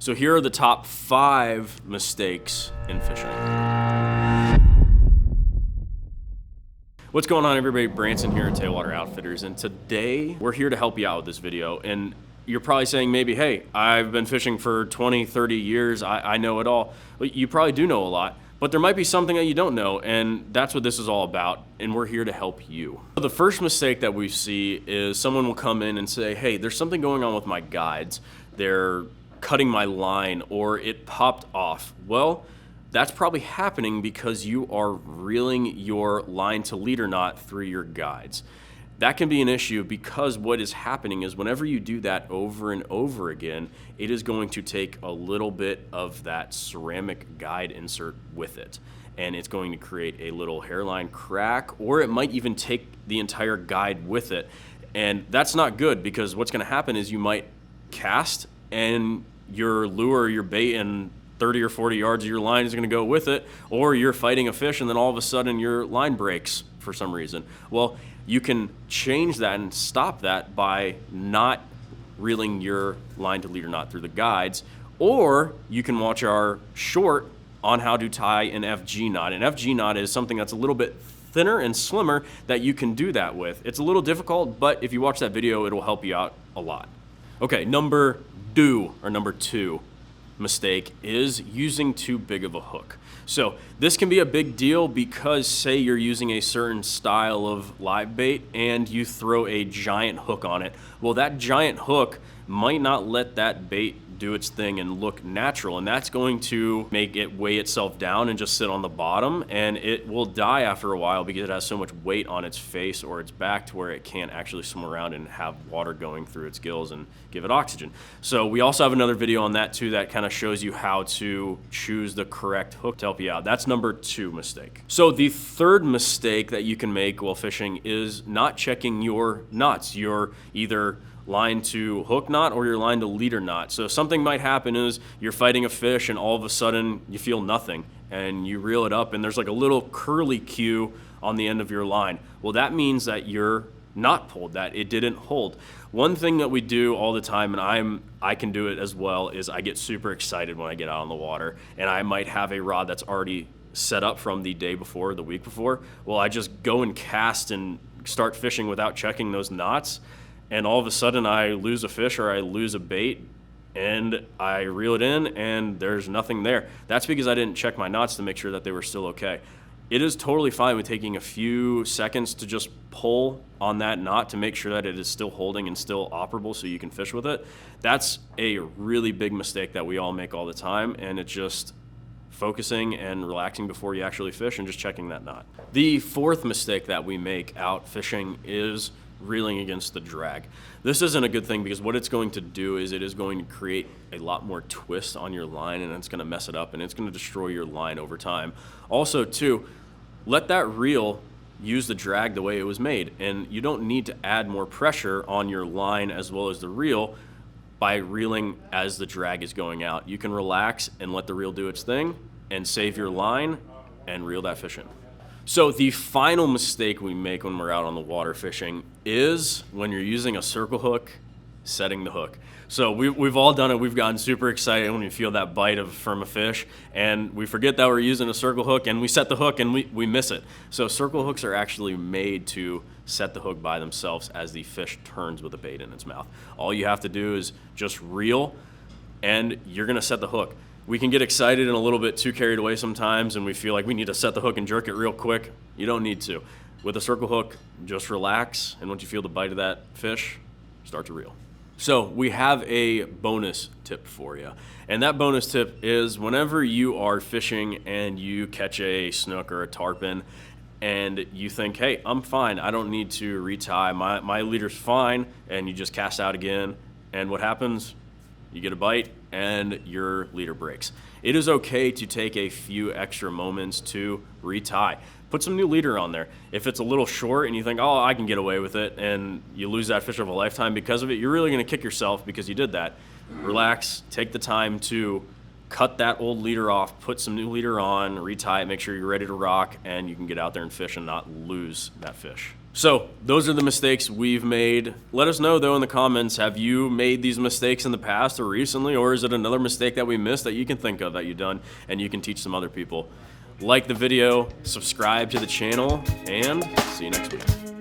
So here are the top 5 mistakes in fishing. What's going on, everybody? Branson here at Tailwater Outfitters, and today we're here to help you out with this video. And you're probably saying maybe, hey, I've been fishing for 20, 30 years, I know it all. Well, you probably do know a lot, but there might be something that you don't know, and that's what this is all about, and we're here to help you. The first mistake that we see is someone will come in and say, hey, there's something going on with my guides. They're cutting my line, or it popped off. Well, that's probably happening because you are reeling your line to leader knot through your guides. That can be an issue because what is happening is whenever you do that over and over again, it is going to take a little bit of that ceramic guide insert with it. And it's going to create a little hairline crack, or it might even take the entire guide with it. And that's not good, because what's going to happen is you might cast and your lure, your bait, and 30 or 40 yards of your line is going to go with it, or you're fighting a fish and then all of a sudden your line breaks for some reason. Well, you can change that and stop that by not reeling your line to leader knot through the guides, or you can watch our short on how to tie an FG knot. An FG knot is something that's a little bit thinner and slimmer that you can do that with. It's a little difficult, but if you watch that video, it'll help you out a lot. Okay, number two mistake is using too big of a hook. So this can be a big deal because, say you're using a certain style of live bait and you throw a giant hook on it. Well, that giant hook might not let that bait do its thing and look natural, and that's going to make it weigh itself down and just sit on the bottom, and it will die after a while because it has so much weight on its face or its back to where it can't actually swim around and have water going through its gills and give it oxygen. So we also have another video on that too that kind of shows you how to choose the correct hook to help you out. That's number 2 mistake. So the third mistake that you can make while fishing is not checking your knots. You're either line to hook knot or your line to leader knot. So something might happen is you're fighting a fish and all of a sudden you feel nothing and you reel it up and there's like a little curly cue on the end of your line. Well, that means that you're not pulled, that it didn't hold. One thing that we do all the time, and I can do it as well, is I get super excited when I get out on the water and I might have a rod that's already set up from the day before, the week before. Well, I just go and cast and start fishing without checking those knots. And all of a sudden I lose a fish or I lose a bait and I reel it in and there's nothing there. That's because I didn't check my knots to make sure that they were still okay. It is totally fine with taking a few seconds to just pull on that knot to make sure that it is still holding and still operable so you can fish with it. That's a really big mistake that we all make all the time, and it's just focusing and relaxing before you actually fish and just checking that knot. The fourth mistake that we make out fishing is reeling against the drag. This isn't a good thing because what it's going to do is it is going to create a lot more twist on your line, and it's going to mess it up and it's going to destroy your line over time. Also too, let that reel use the drag the way it was made, and you don't need to add more pressure on your line as well as the reel by reeling as the drag is going out. You can relax and let the reel do its thing and save your line and reel that fish in. So the final mistake we make when we're out on the water fishing is when you're using a circle hook, setting the hook. So we've all done it. We've gotten super excited when we feel that bite from a fish, and we forget that we're using a circle hook, and we set the hook and we miss it. So circle hooks are actually made to set the hook by themselves as the fish turns with a bait in its mouth. All you have to do is just reel, and you're gonna set the hook. We can get excited and a little bit too carried away sometimes, and we feel like we need to set the hook and jerk it real quick. You don't need to. With a circle hook, just relax, and once you feel the bite of that fish, start to reel. So we have a bonus tip for you, and that bonus tip is whenever you are fishing and you catch a snook or a tarpon and you think, hey, I'm fine, I don't need to retie, my leader's fine, and you just cast out again, and what happens? You get a bite and your leader breaks. It is okay to take a few extra moments to retie. Put some new leader on there. If it's a little short and you think, oh, I can get away with it, and you lose that fish of a lifetime because of it, you're really gonna kick yourself because you did that. Relax, take the time to cut that old leader off, put some new leader on, retie it, make sure you're ready to rock, and you can get out there and fish and not lose that fish. So those are the mistakes we've made. Let us know though in the comments, have you made these mistakes in the past or recently, or is it another mistake that we missed that you can think of that you've done and you can teach some other people? Like the video, subscribe to the channel, and see you next week.